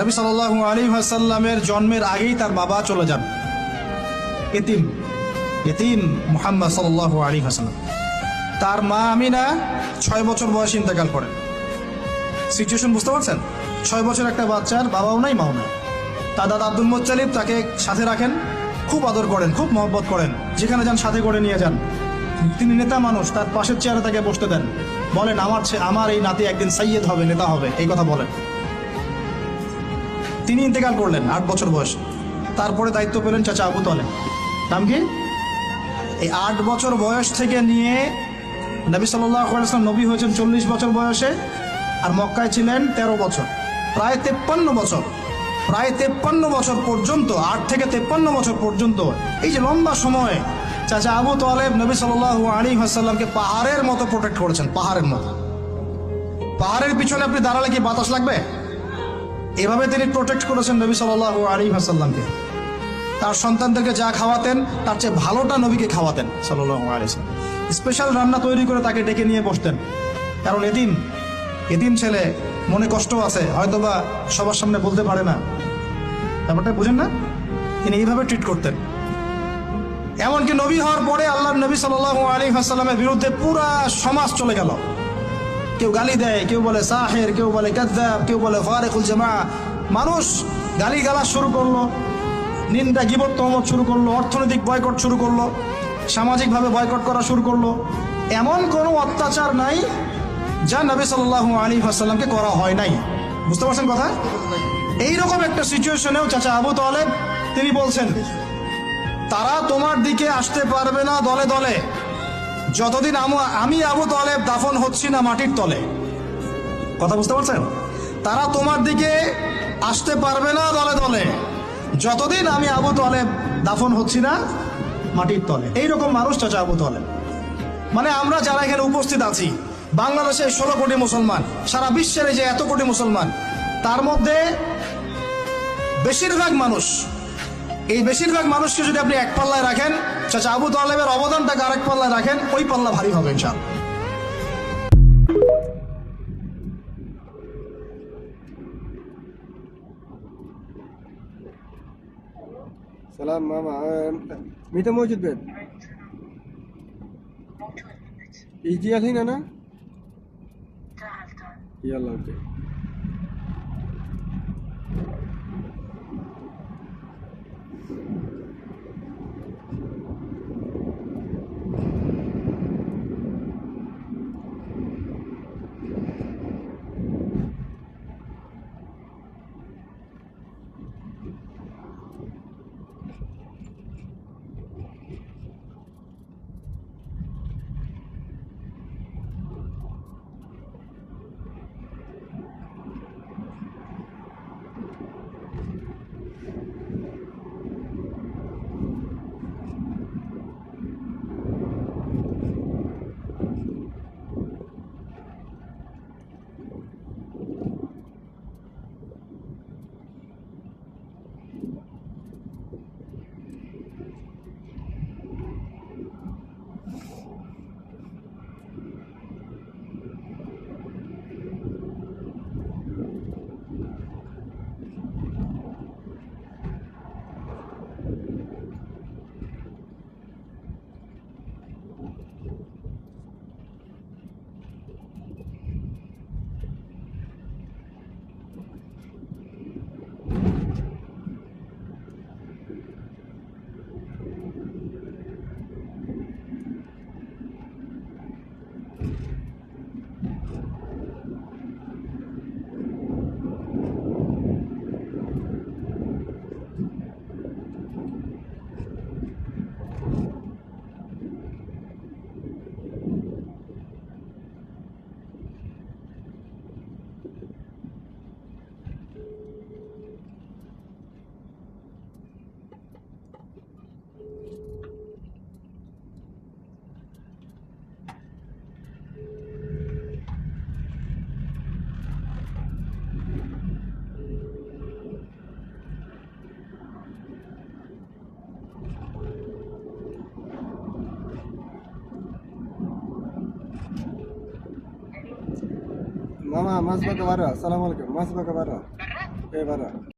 নবী সাল্লাল্লাহু আলাইহি ওয়াসাল্লামের জন্মের আগেই তার বাবা চলে যান, এতিম মুহাম্মদ সাল্লাল্লাহু আলাইহি ওয়াসাল্লাম। তার মা আমিনা 6 বছর বয়সে ইন্তেকাল করেন। সিচুয়েশন বুঝতে পারছেন? 6 বছর একটা বাচ্চার বাবাও নাই মাও নাই। তার দাদা আব্দুল মুত্তালিব তাকে সাথে রাখেন, খুব আদর করেন, খুব মহব্বত করেন, যেখানে যান সাথে করে নিয়ে যান। তিনি নেতা মানুষ, তার পাশের চেয়ারে তাকে বসতে দেন, বলেন আমার এই নাতি একদিন সাইয়্যেদ হবে, নেতা হবে, এই কথা বলেন। তিনি ইন্তেকাল করলেন 8 বছর বয়সে। তারপরে দায়িত্ব পেলেন চাচা আবু তালেব। নাম কি? এই 8 বছর বয়স থেকে নিয়ে নবী সাল্লাল্লাহু আলাইহি ওয়াসাল্লাম নবী হয়েছেন 40 বছর বয়সে, আর মক্কায় ছিলেন 13 বছর, প্রায় 53 বছর। প্রায় 53 বছর পর্যন্ত, 8 থেকে 53 বছর পর্যন্ত এই যে লম্বা সময় চাচা আবু তালেব নবী সাল্লাল্লাহু আলাইহি ওয়াসাল্লামকে পাহাড়ের মতো প্রোটেক্ট করেছেন, পাহাড়ের মতো। পাহাড়ের পিছনে আপনি দাঁড়ালে কি বাতাস লাগবে? এভাবে তিনি প্রোটেক্ট করেছেন নবী সাল্লাল্লাহু আলাইহি ওয়াসাল্লামকে। তার সন্তানদেরকে যা খাওয়াতেন তার চেয়ে ভালোটা নবীকে খাওয়াতেন সাল্লাল্লাহু আলাইহি ওয়াসাল্লাম। স্পেশাল রান্না তৈরি করে তাকে ডেকে নিয়ে বসতেন, কারণ এতিম ছেলে, মনে কষ্ট আছে, হয়তোবা সবার সামনে বলতে পারে না, ব্যাপারটা বুঝেন না? তিনি এইভাবে ট্রিট করতেন। এমনকি নবী হওয়ার পরে আল্লাহর নবী সাল্লাল্লাহু আলাইহি ওয়াসাল্লামের বিরুদ্ধে পুরা সমাজ চলে গেল। কেউ গালি দেয়, কেউ বলে সাহের, কেউ বলে কাযযাব, কেউ বলে ফারিকুল জামাআ। মানুষ গালি গালাজ শুরু করলো, নিন্দা গীবত তহমত শুরু করলো, অর্থনৈতিক বয়কট শুরু করলো, সামাজিকভাবে বয়কট করা শুরু করলো। এমন কোনো অত্যাচার নাই যা নবী সাল্লাল্লাহু আলাইহি ওয়াসাল্লামকে করা হয় নাই। বুঝতে পারছেন কথা? এইরকম একটা সিচুয়েশনেও চাচা আবু তালেব তিনি বলছেন, তারা তোমার দিকে আসতে পারবে না দলে দলে যতদিন আমি আবু তালেব দাফন হচ্ছি না মাটির তলে। কথা বুঝতে পারছেন? তারা তোমার দিকে আসতে পারবে না দলে দলে যতদিন আমি আবু তালেব দাফন হচ্ছি না মাটির তলে। এইরকম মানুষ চাচা আবু তালেব। মানে আমরা যারা এখানে উপস্থিত আছি, বাংলাদেশে 16 কোটি মুসলমান, সারা বিশ্বের এই যে এত কোটি মুসলমান, তার মধ্যে বেশিরভাগ মানুষকে যদি আপনি এক পাল্লায় রাখেন, চাচা আবু তালেবের অবদানটাকে আরেক পাল্লায় রাখেন, ওই পাল্লা ভারী হবে ইনশাআল্লাহ। سلام ماما متى موجود بيت؟ يجي الحين أنا؟ تعال يلا اوكي. ماما ما اسمك برا. السلام عليكم. ما اسمك برا. Bebara.